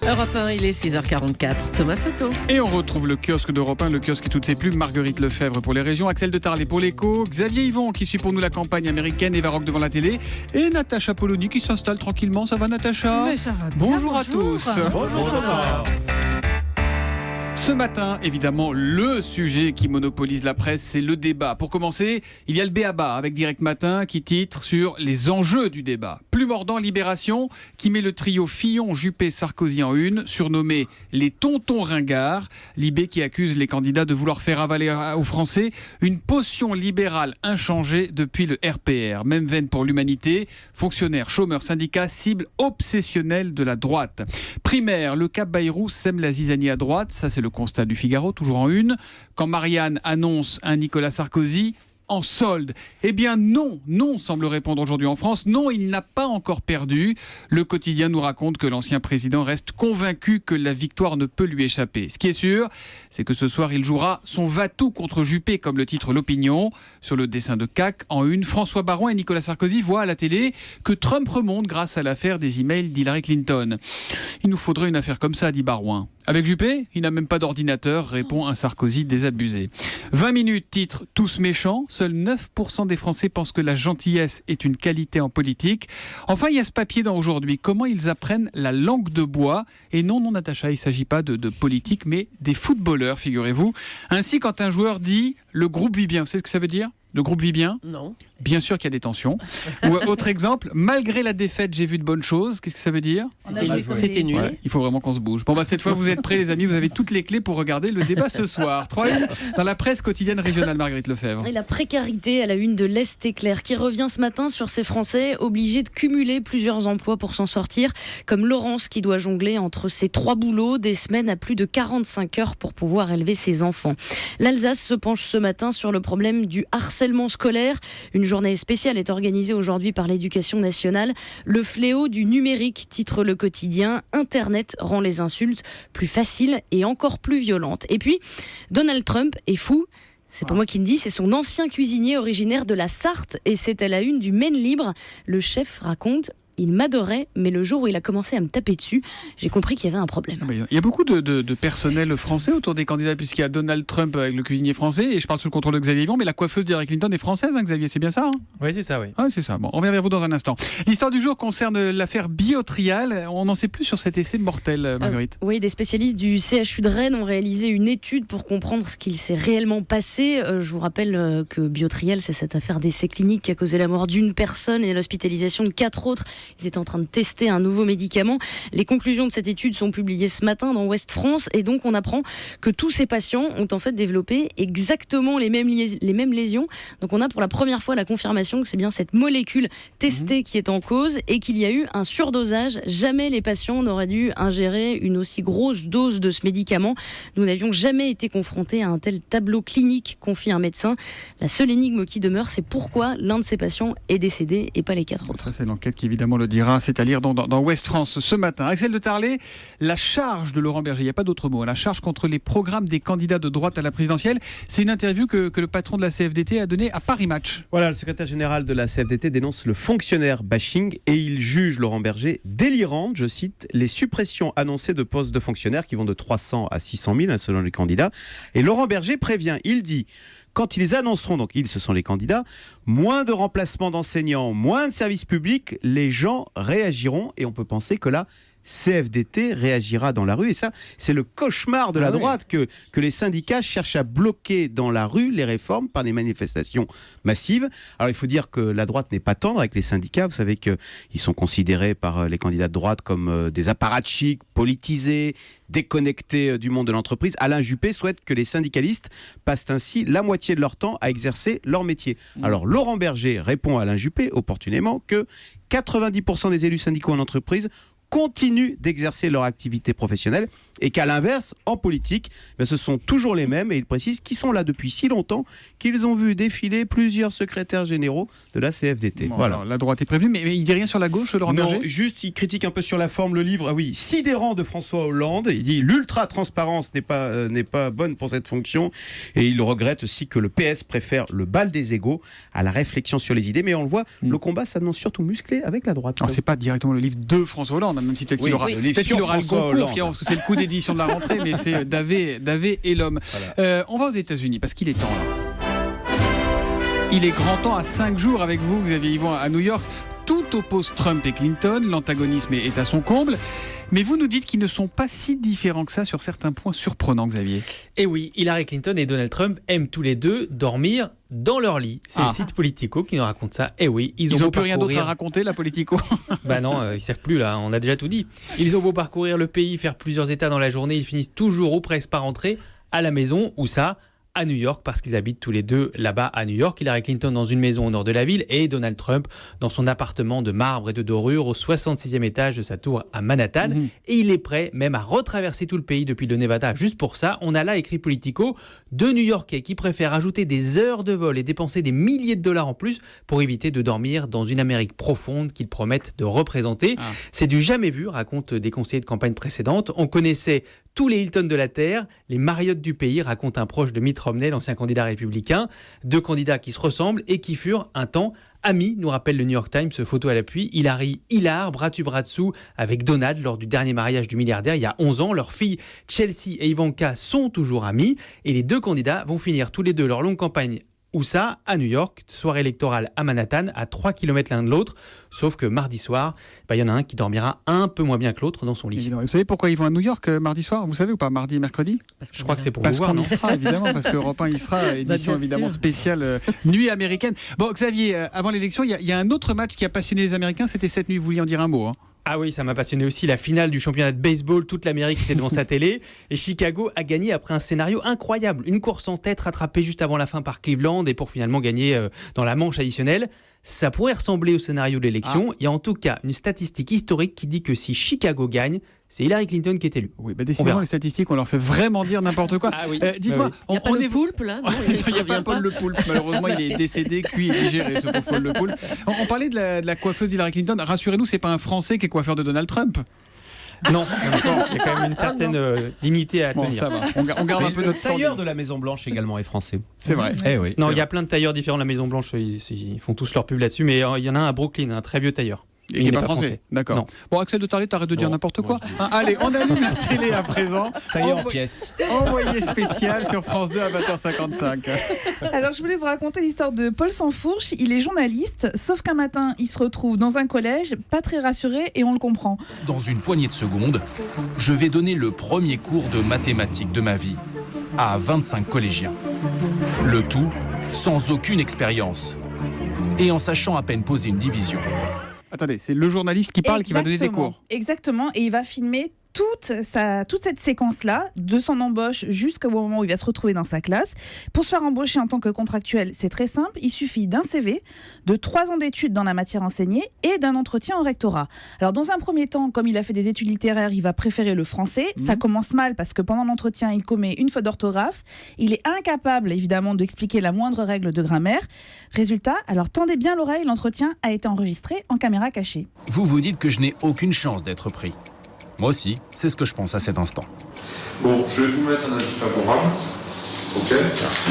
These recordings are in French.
Europe 1, il est 6h44. Thomas Soto. Et on retrouve le kiosque d'Europe 1, le kiosque et toutes ses plumes. Marguerite Lefebvre pour les régions, Axel de Tarlet pour l'écho, Xavier Yvon qui suit pour nous la campagne américaine, Eva Rock devant la télé et Natacha Polony qui s'installe tranquillement. Ça va Natacha? Mais ça va bien, Bonjour à tous. Bonjour Thomas. Ce matin, évidemment, le sujet qui monopolise la presse, c'est le débat. Pour commencer, il y a le b.a.-ba avec Direct Matin qui titre sur les enjeux du débat. Plus mordant, Libération qui met le trio Fillon, Juppé, Sarkozy en une, surnommé les tontons ringards. Libé qui accuse les candidats de vouloir faire avaler aux Français une potion libérale inchangée depuis le RPR. Même veine pour l'humanité, fonctionnaires, chômeurs, syndicats, cible obsessionnelle de la droite. Primaire, le Cap Bayrou sème la zizanie à droite, ça c'est le constat du Figaro, toujours en une. Quand Marianne annonce un Nicolas Sarkozy en solde, eh bien non, semble répondre aujourd'hui en France. Non, il n'a pas encore perdu. Le quotidien nous raconte que l'ancien président reste convaincu que la victoire ne peut lui échapper. Ce qui est sûr, c'est que ce soir, il jouera son va-tout contre Juppé, comme le titre l'Opinion. Sur le dessin de CAC, en une, François Baron et Nicolas Sarkozy voient à la télé que Trump remonte grâce à l'affaire des emails d'Hillary Clinton. Il nous faudrait une affaire comme ça, dit Barouin. Avec Juppé, il n'a même pas d'ordinateur, répond un Sarkozy désabusé. 20 minutes, titre « Tous méchants ». Seuls 9% des Français pensent que la gentillesse est une qualité en politique. Enfin, il y a ce papier dans Aujourd'hui. Comment ils apprennent la langue de bois. Et non, Natacha, il ne s'agit pas de politique, mais des footballeurs, figurez-vous. Ainsi, quand un joueur dit « le groupe vit bien », vous savez ce que ça veut dire ? Le groupe vit bien ? Non. Bien sûr qu'il y a des tensions. Ou autre exemple, malgré la défaite, j'ai vu de bonnes choses. Qu'est-ce que ça veut dire ? C'était nul. Ouais, il faut vraiment qu'on se bouge. Bon, cette fois, vous êtes prêts, les amis. Vous avez toutes les clés pour regarder le débat ce soir. 3 dans la presse quotidienne régionale, Marguerite Lefebvre. Et la précarité à la une de l'Est éclair qui revient ce matin sur ces Français obligés de cumuler plusieurs emplois pour s'en sortir, comme Laurence qui doit jongler entre ses 3 boulots, des semaines à plus de 45 heures pour pouvoir élever ses enfants. L'Alsace se penche ce matin sur le problème du harcèlement scolaire. Une journée spéciale est organisée aujourd'hui par l'Éducation nationale. Le fléau du numérique, titre le quotidien. Internet rend les insultes plus faciles et encore plus violentes. Et puis, Donald Trump est fou. C'est pas moi qui le dis, c'est son ancien cuisinier originaire de la Sarthe et c'est à la une du Maine Libre. Le chef raconte: il m'adorait, mais le jour où il a commencé à me taper dessus, j'ai compris qu'il y avait un problème. Il y a beaucoup de personnel français autour des candidats, puisqu'il y a Donald Trump avec le cuisinier français, et je parle sous le contrôle de Xavier Yvon, mais la coiffeuse d'Hillary Clinton est française, Xavier, c'est bien ça ? Oui, c'est ça, oui. Ah, c'est ça. Bon, on revient vers vous dans un instant. L'histoire du jour concerne l'affaire Biotrial. On n'en sait plus sur cet essai mortel, Marguerite. Oui, des spécialistes du CHU de Rennes ont réalisé une étude pour comprendre ce qu'il s'est réellement passé. Je vous rappelle que Biotrial, c'est cette affaire d'essai clinique qui a causé la mort d'une personne et l'hospitalisation de 4 autres. Ils étaient en train de tester un nouveau médicament. Les conclusions de cette étude sont publiées ce matin dans Ouest France et donc on apprend que tous ces patients ont en fait développé exactement les mêmes lésions. Donc on a pour la première fois la confirmation que c'est bien cette molécule testée qui est en cause et qu'il y a eu un surdosage. Jamais les patients n'auraient dû ingérer une aussi grosse dose de ce médicament. Nous n'avions jamais été confrontés à un tel tableau clinique, confie un médecin. La seule énigme qui demeure, c'est pourquoi l'un de ces patients est décédé et pas les 4 autres. Ça, c'est l'enquête qui évidemment le dira. C'est à lire dans Ouest France ce matin. Axel de Tarlet, la charge de Laurent Berger, il n'y a pas d'autre mot, la charge contre les programmes des candidats de droite à la présidentielle. C'est une interview que le patron de la CFDT a donnée à Paris Match. Voilà, le secrétaire général de la CFDT dénonce le fonctionnaire bashing et il juge Laurent Berger délirante, je cite, les suppressions annoncées de postes de fonctionnaires qui vont de 300 à 600 000 selon les candidats. Et Laurent Berger prévient, il dit: quand ils annonceront, donc ils, ce sont les candidats, moins de remplacements d'enseignants, moins de services publics, les gens réagiront et on peut penser que là, CFDT réagira dans la rue. Et ça, c'est le cauchemar de la droite, que les syndicats cherchent à bloquer dans la rue les réformes par des manifestations massives. Alors, il faut dire que la droite n'est pas tendre avec les syndicats. Vous savez qu'ils sont considérés par les candidats de droite comme des apparatchiks, politisés, déconnectés du monde de l'entreprise. Alain Juppé souhaite que les syndicalistes passent ainsi la moitié de leur temps à exercer leur métier. Alors, Laurent Berger répond à Alain Juppé, opportunément, que 90% des élus syndicaux en entreprise continuent d'exercer leur activité professionnelle et qu'à l'inverse, en politique, ce sont toujours les mêmes, et il précise qu'ils sont là depuis si longtemps qu'ils ont vu défiler plusieurs secrétaires généraux de la CFDT. Bon, voilà. Alors, la droite est prévue, mais il dit rien sur la gauche, Laurent Berger ? Non, juste il critique un peu sur la forme le livre, sidérant de François Hollande. Il dit l'ultra-transparence n'est pas bonne pour cette fonction, et il regrette aussi que le PS préfère le bal des égaux à la réflexion sur les idées, mais on le voit, le combat s'annonce surtout musclé avec la droite. Alors, c'est pas directement le livre de François Hollande, même si peut-être Oui, qu'il aura, le livre peut-être sur qu'il aura le François concours, Hollande. finalement, parce que c'est le coup d'édition de la rentrée, mais c'est Davé et l'homme. Voilà. On va aux États-Unis, parce qu'il est temps là. Il est grand temps, à 5 jours avec vous, Xavier Yvon, à New York. Tout oppose Trump et Clinton, l'antagonisme est à son comble. Mais vous nous dites qu'ils ne sont pas si différents que ça sur certains points surprenants, Xavier. Et oui, Hillary Clinton et Donald Trump aiment tous les deux dormir dans leur lit. C'est le site Politico qui nous raconte ça. Et oui, Ils n'ont plus rien d'autre à raconter, la Politico. Bah non, ils ne servent plus là, on a déjà tout dit. Ils ont beau parcourir le pays, faire plusieurs états dans la journée, ils finissent toujours ou presque par rentrer à la maison, où ça ? À New York, parce qu'ils habitent tous les deux là-bas à New York. Hillary Clinton dans une maison au nord de la ville et Donald Trump dans son appartement de marbre et de dorure au 66e étage de sa tour à Manhattan. Et il est prêt même à retraverser tout le pays depuis le Nevada juste pour ça. On a là écrit Politico, deux New-Yorkais qui préfèrent ajouter des heures de vol et dépenser des milliers de dollars en plus pour éviter de dormir dans une Amérique profonde qu'ils promettent de représenter. C'est du jamais vu, racontent des conseillers de campagne précédentes. On connaissait tous les Hilton de la Terre, les Marriott du pays, raconte un proche de Mitt Romney, l'ancien candidat républicain. Deux candidats qui se ressemblent et qui furent un temps amis, nous rappelle le New York Times, photo à l'appui. Hillary, bras dessus bras dessous avec Donald lors du dernier mariage du milliardaire il y a 11 ans. Leurs filles Chelsea et Ivanka sont toujours amies et les deux candidats vont finir tous les deux leur longue campagne. Où ça ? À New York, soirée électorale à Manhattan, à 3 km l'un de l'autre. Sauf que mardi soir, il y en a un qui dormira un peu moins bien que l'autre dans son lit. Évidemment. Vous savez pourquoi ils vont à New York mardi soir ? Vous savez ou pas ? Mardi et mercredi ? Je crois que c'est pour parce vous voir, qu'on non ? y sera, évidemment, parce que Europe 1 y sera, édition bien évidemment sûr. spéciale nuit américaine. Bon, Xavier, avant l'élection, il y a un autre match qui a passionné les Américains, c'était cette nuit, vous vouliez en dire un mot, hein ? Ah oui, ça m'a passionné aussi, la finale du championnat de baseball, toute l'Amérique était devant sa télé et Chicago a gagné après un scénario incroyable, une course en tête rattrapée juste avant la fin par Cleveland et pour finalement gagner dans la manche additionnelle. Ça pourrait ressembler au scénario de l'élection. Il y a en tout cas une statistique historique qui dit que si Chicago gagne, c'est Hillary Clinton qui est élue. Oui, décidément, les statistiques, on leur fait vraiment dire n'importe quoi. Ah oui. Dites-moi, Il n'y a pas on le est poulpe là non, il n'y a pas Paul Le Poulpe, malheureusement il est décédé, cuit et digéré ce pauvre Paul Le Poulpe. On parlait de la coiffeuse d'Hillary Clinton, rassurez-nous, c'est pas un Français qui est coiffeur de Donald Trump. Non, il y a quand même une certaine dignité à Bon, tenir. ça va, on garde un peu le notre tailleur standing. de la Maison Blanche également est français. C'est vrai. Eh oui. Non, c'est il y a plein de tailleurs différents de la Maison Blanche, ils font tous leur pub là-dessus, mais il y en a un à Brooklyn, un très vieux tailleur. Et qui n'est pas français. D'accord. Non. Bon, Axel de Tarlet, t'arrêtes de dire Non, n'importe moi, quoi. Allez, on allume la télé à présent. tailleur en pièces. Envoyé spécial sur France 2 à 20h55. Alors, je voulais vous raconter l'histoire de Paul Sansfourche. Il est journaliste, sauf qu'un matin, il se retrouve dans un collège, pas très rassuré, et on le comprend. Dans une poignée de secondes, je vais donner le premier cours de mathématiques de ma vie à 25 collégiens. Le tout sans aucune expérience et en sachant à peine poser une division. Attendez, c'est le journaliste qui parle qui va donner des cours. Exactement, et il va filmer toute cette séquence-là, de son embauche jusqu'au moment où il va se retrouver dans sa classe. Pour se faire embaucher en tant que contractuel, c'est très simple. Il suffit d'un CV, de 3 ans d'études dans la matière enseignée et d'un entretien au rectorat. Alors, dans un premier temps, comme il a fait des études littéraires, il va préférer le français. Ça commence mal parce que pendant l'entretien, il commet une faute d'orthographe. Il est incapable, évidemment, d'expliquer la moindre règle de grammaire. Résultat, alors tendez bien l'oreille, l'entretien a été enregistré en caméra cachée. Vous vous dites que je n'ai aucune chance d'être pris. Moi aussi, c'est ce que je pense à cet instant. Bon, je vais vous mettre un avis favorable. Ok, merci.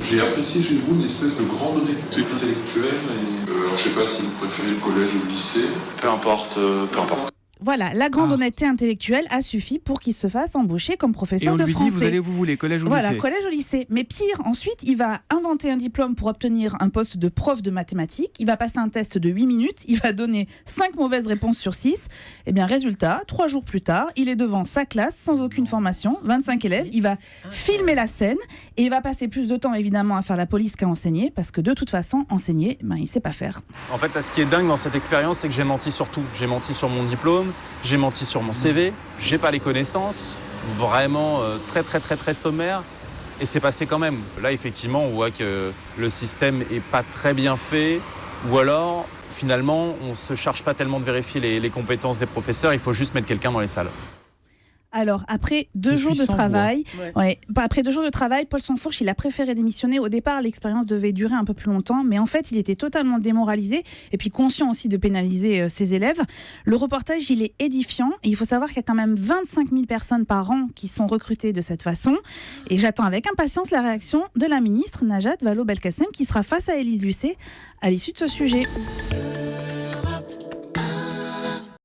J'ai apprécié chez vous une espèce de grande honnêteté intellectuelle. Alors, je sais pas si vous préférez le collège ou le lycée. Peu importe, peu importe. Voilà, la grande honnêteté intellectuelle a suffi pour qu'il se fasse embaucher comme Et professeur on de lui français. dit, vous allez où vous voulez, collège ou Voilà, lycée. collège au lycée. Mais pire, ensuite, il va inventer un diplôme pour obtenir un poste de prof de mathématiques. Il va passer un test de 8 minutes. Il va donner 5 mauvaises réponses sur 6. Et bien, résultat, 3 jours plus tard, il est devant sa classe sans aucune formation, 25 élèves. Il va filmer la scène et il va passer plus de temps, évidemment, à faire la police qu'à enseigner parce que de toute façon, enseigner, il ne sait pas faire. En fait, ce qui est dingue dans cette expérience, c'est que j'ai menti sur tout. J'ai menti sur mon diplôme, j'ai menti sur mon CV, j'ai pas les connaissances, vraiment très sommaire, et c'est passé quand même. Là, effectivement, on voit que le système est pas très bien fait, ou alors, finalement, on se charge pas tellement de vérifier les compétences des professeurs, il faut juste mettre quelqu'un dans les salles. Alors, après 2 jours de travail, après 2 jours de travail, Paul Sansfourche, il a préféré démissionner. Au départ, l'expérience devait durer un peu plus longtemps, mais en fait, il était totalement démoralisé et puis conscient aussi de pénaliser ses élèves. Le reportage, il est édifiant et il faut savoir qu'il y a quand même 25 000 personnes par an qui sont recrutées de cette façon. Et j'attends avec impatience la réaction de la ministre Najat Vallaud-Belkacem qui sera face à Élise Lucet à l'issue de ce sujet.